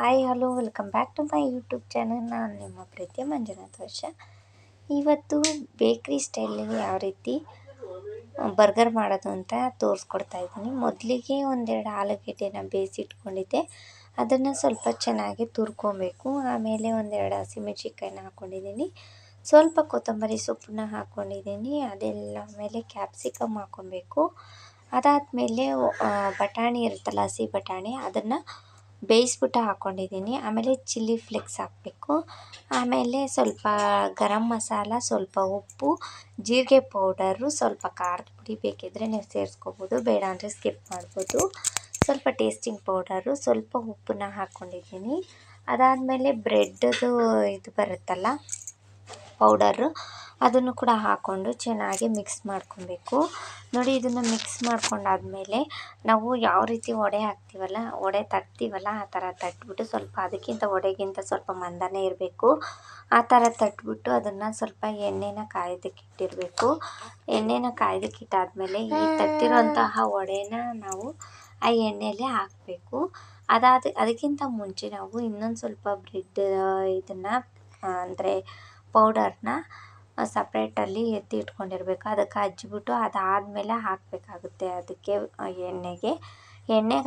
Hi hello welcome back to my YouTube channel. ನಾನು ನಿಮ್ಮ ಪ್ರೀತಿಯ ಮಂಜುನಾಥ್ ವರ್ಷ. ಇವತ್ತು ಬೇಕ್ರಿ ಸ್ಟೈಲಲ್ಲಿ ಯಾವ ರೀತಿ ಬರ್ಗರ್ ಮಾಡೋದು ಅಂತ ತೋರಿಸ್ಕೊಡ್ತಾ ಇದ್ದೀನಿ. ಮೊದಲಿಗೆ ಒಂದೆರಡು ಆಲೂಗೆಡ್ಡೆನ ಬೇಯಿಸಿಟ್ಕೊಂಡಿದ್ದೆ. ಅದನ್ನು ಸ್ವಲ್ಪ ಚೆನ್ನಾಗಿ ತುರ್ಕೊಬೇಕು. ಆಮೇಲೆ ಒಂದೆರಡು ಹಸಿಮೆಣ್ಸಿನ್ಕಾಯಿನ ಹಾಕ್ಕೊಂಡಿದ್ದೀನಿ. ಸ್ವಲ್ಪ ಕೊತ್ತಂಬರಿ ಸೊಪ್ಪನ್ನ ಹಾಕ್ಕೊಂಡಿದ್ದೀನಿ. ಅದೆಲ್ಲ ಮೇಲೆ ಕ್ಯಾಪ್ಸಿಕಮ್ ಹಾಕ್ಕೊಬೇಕು. ಅದಾದಮೇಲೆ ಬಟಾಣಿ ಇರುತ್ತಲ್ಲ, ಹಸಿ ಬಟಾಣಿ, ಅದನ್ನು ಬೇಯಿಸ್ಬಿಟ್ಟು ಹಾಕ್ಕೊಂಡಿದ್ದೀನಿ. ಆಮೇಲೆ ಚಿಲ್ಲಿ ಫ್ಲೇಕ್ಸ್ ಹಾಕಬೇಕು. ಆಮೇಲೆ ಸ್ವಲ್ಪ ಗರಂ ಮಸಾಲ, ಸ್ವಲ್ಪ ಉಪ್ಪು, ಜೀರಿಗೆ ಪೌಡರು, ಸ್ವಲ್ಪ ಖಾರದ ಪುಡಿ ಬೇಕಿದ್ದರೆ ನೀವು ಸೇರಿಸ್ಕೋಬೋದು, ಬೇಡ ಅಂದರೆ ಸ್ಕಿಪ್ ಮಾಡ್ಬೋದು. ಸ್ವಲ್ಪ ಟೇಸ್ಟಿಂಗ್ ಪೌಡರು, ಸ್ವಲ್ಪ ಉಪ್ಪನ್ನ ಹಾಕ್ಕೊಂಡಿದ್ದೀನಿ. ಅದಾದಮೇಲೆ ಬ್ರೆಡ್ದು ಇದು ಬರುತ್ತಲ್ಲ ಪೌಡರು, ಅದನ್ನು ಕೂಡ ಹಾಕ್ಕೊಂಡು ಚೆನ್ನಾಗಿ ಮಿಕ್ಸ್ ಮಾಡ್ಕೊಬೇಕು. ನೋಡಿ, ಇದನ್ನು ಮಿಕ್ಸ್ ಮಾಡ್ಕೊಂಡಾದ್ಮೇಲೆ ನಾವು ಯಾವ ರೀತಿ ವಡೆ ಹಾಕ್ತೀವಲ್ಲ, ವಡೆ ತಟ್ತೀವಲ್ಲ, ಆ ಥರ ತಟ್ಬಿಟ್ಟು ಸ್ವಲ್ಪ ಅದಕ್ಕಿಂತ ವಡೆಗಿಂತ ಸ್ವಲ್ಪ ಮಂದನೇ ಇರಬೇಕು. ಆ ಥರ ತಟ್ಬಿಟ್ಟು ಅದನ್ನು ಸ್ವಲ್ಪ ಎಣ್ಣೆನ ಕಾಯೋದಕ್ಕಿಟ್ಟಿರಬೇಕು. ಎಣ್ಣೆನ ಕಾಯೋದಕ್ಕಿಟ್ಟಾದ್ಮೇಲೆ ಈ ತಟ್ಟಿರೋಂತಹ ವಡೆನ ನಾವು ಆ ಎಣ್ಣೆಯಲ್ಲೇ ಹಾಕಬೇಕು. ಅದಕ್ಕಿಂತ ಮುಂಚೆ ನಾವು ಇನ್ನೊಂದು ಸ್ವಲ್ಪ ಬ್ರೆಡ್ ಇದನ್ನು ಅಂದರೆ ಪೌಡರ್ನ ಸಪ್ರೇಟಲ್ಲಿ ಎತ್ತಿ ಇಟ್ಕೊಂಡಿರಬೇಕು. ಅದಕ್ಕೆ ಹಚ್ಬಿಟ್ಟು ಅದಾದಮೇಲೆ ಹಾಕಬೇಕಾಗುತ್ತೆ. ಅದಕ್ಕೆ ಎಣ್ಣೆಗೆ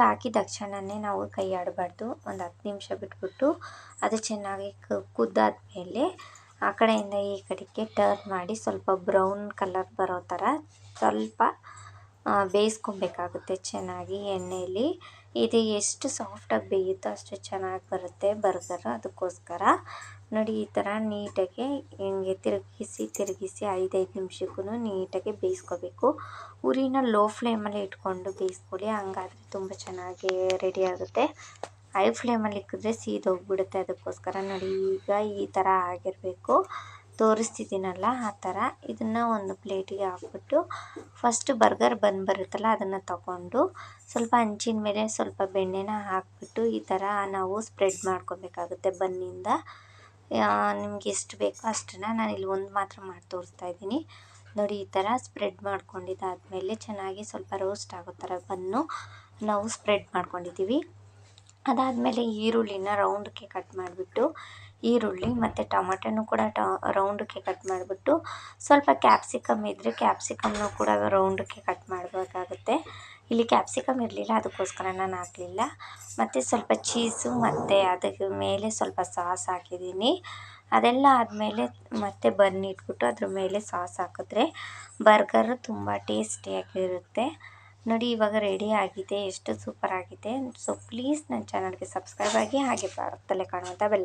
ಹಾಕಿದ ತಕ್ಷಣವೇ ನಾವು ಕೈ ಆಡಬಾರ್ದು. ಒಂದು 10 ನಿಮಿಷ ಬಿಟ್ಬಿಟ್ಟು ಅದು ಚೆನ್ನಾಗಿ ಕುದ್ದಾದ್ಮೇಲೆ ಆ ಕಡೆಯಿಂದ ಈ ಕಡೆಗೆ ಟರ್ನ್ ಮಾಡಿ ಸ್ವಲ್ಪ ಬ್ರೌನ್ ಕಲರ್ ಬರೋ ಥರ ಸ್ವಲ್ಪ ಬೇಯಿಸ್ಕೊಬೇಕಾಗುತ್ತೆ ಚೆನ್ನಾಗಿ ಎಣ್ಣೆಯಲ್ಲಿ. ಇದು ಎಷ್ಟು ಸಾಫ್ಟಾಗಿ ಬೇಯುತ್ತೋ ಅಷ್ಟು ಚೆನ್ನಾಗಿ ಬರುತ್ತೆ ಬರ್ಗರು. ಅದಕ್ಕೋಸ್ಕರ ನೋಡಿ, ಈ ಥರ ನೀಟಾಗಿ ಹಿಂಗೆ ತಿರುಗಿಸಿ 5-5 ನಿಮಿಷಕ್ಕೂ ನೀಟಾಗಿ ಬೇಯಿಸ್ಕೋಬೇಕು. ಉರಿನ ಲೋ ಫ್ಲೇಮಲ್ಲಿ ಇಟ್ಕೊಂಡು ಬೇಯಿಸ್ಕೊಳ್ಳಿ, ಹಂಗಾದರೆ ತುಂಬ ಚೆನ್ನಾಗಿ ರೆಡಿ ಆಗುತ್ತೆ. ಹೈ ಫ್ಲೇಮಲ್ಲಿ ಇಕ್ಕಿದ್ರೆ ಸೀದೋಗ್ಬಿಡುತ್ತೆ. ಅದಕ್ಕೋಸ್ಕರ ನೋಡಿ, ಈಗ ಈ ಥರ ಆಗಿರಬೇಕು. ತೋರಿಸ್ತಿದ್ದೀನಲ್ಲ ಆ ಥರ. ಇದನ್ನು ಒಂದು ಪ್ಲೇಟಿಗೆ ಹಾಕ್ಬಿಟ್ಟು ಫಸ್ಟ್ ಬರ್ಗರ್ ಬನ್ ಬರುತ್ತಲ್ಲ, ಅದನ್ನು ತಗೊಂಡು ಸ್ವಲ್ಪ ಹಂಚಿನ ಮೇಲೆ ಸ್ವಲ್ಪ ಬೆಣ್ಣೆನ ಹಾಕ್ಬಿಟ್ಟು ಈ ಥರ ನಾವು ಸ್ಪ್ರೆಡ್ ಮಾಡ್ಕೊಬೇಕಾಗುತ್ತೆ ಬನ್ನಿಂದ. ನಿಮ್ಗೆ ಎಷ್ಟು ಬೇಕೋ ಅಷ್ಟನ್ನು, ನಾನಿಲ್ಲಿ ಒಂದು ಮಾತ್ರ ಮಾಡಿ ತೋರಿಸ್ತಾ ಇದ್ದೀನಿ. ನೋಡಿ, ಈ ಥರ ಸ್ಪ್ರೆಡ್ ಮಾಡ್ಕೊಂಡಿದ್ದಾದಮೇಲೆ ಚೆನ್ನಾಗಿ ಸ್ವಲ್ಪ ರೋಸ್ಟ್ ಆಗೋ ಥರ ಬನ್ನು ನಾವು ಸ್ಪ್ರೆಡ್ ಮಾಡ್ಕೊಂಡಿದ್ದೀವಿ. ಅದಾದಮೇಲೆ ಈರುಳ್ಳಿನ ರೌಂಡಕ್ಕೆ ಕಟ್ ಮಾಡಿಬಿಟ್ಟು, ಈರುಳ್ಳಿ ಮತ್ತು ಟೊಮೆಟೊನೂ ಕೂಡ ರೌಂಡಕ್ಕೆ ಕಟ್ ಮಾಡಿಬಿಟ್ಟು, ಸ್ವಲ್ಪ ಕ್ಯಾಪ್ಸಿಕಮ್ ಇದ್ದರೆ ಕ್ಯಾಪ್ಸಿಕಮ್ನೂ ಕೂಡ ರೌಂಡಕ್ಕೆ ಕಟ್ ಮಾಡಬೇಕಾಗುತ್ತೆ. ಇಲ್ಲಿ ಕ್ಯಾಪ್ಸಿಕಮ್ ಇರಲಿಲ್ಲ, ಅದಕ್ಕೋಸ್ಕರ ನಾನು ಹಾಕಲಿಲ್ಲ. ಮತ್ತು ಸ್ವಲ್ಪ ಚೀಸು ಮತ್ತು ಅದಕ್ಕೆ ಮೇಲೆ ಸ್ವಲ್ಪ ಸಾಸ್ ಹಾಕಿದ್ದೀನಿ. ಅದೆಲ್ಲ ಆದಮೇಲೆ ಮತ್ತೆ ಬನ್ ಇಟ್ಬಿಟ್ಟು ಅದ್ರ ಮೇಲೆ ಸಾಸ್ ಹಾಕಿದ್ರೆ ಬರ್ಗರು ತುಂಬ ಟೇಸ್ಟಿಯಾಗಿರುತ್ತೆ. ನೋಡಿ, ಇವಾಗ ರೆಡಿ ಆಗಿದೆ, ಎಷ್ಟು ಸೂಪರ್ ಆಗಿದೆ. ಸೊ ಪ್ಲೀಸ್ ನನ್ನ ಚಾನಲ್ಗೆ ಸಬ್ಸ್ಕ್ರೈಬ್ ಆಗಿ, ಹಾಗೆ ಪಕ್ಕದಲ್ಲೇ ಕಾಣುವಂಥ ಬೆಲ್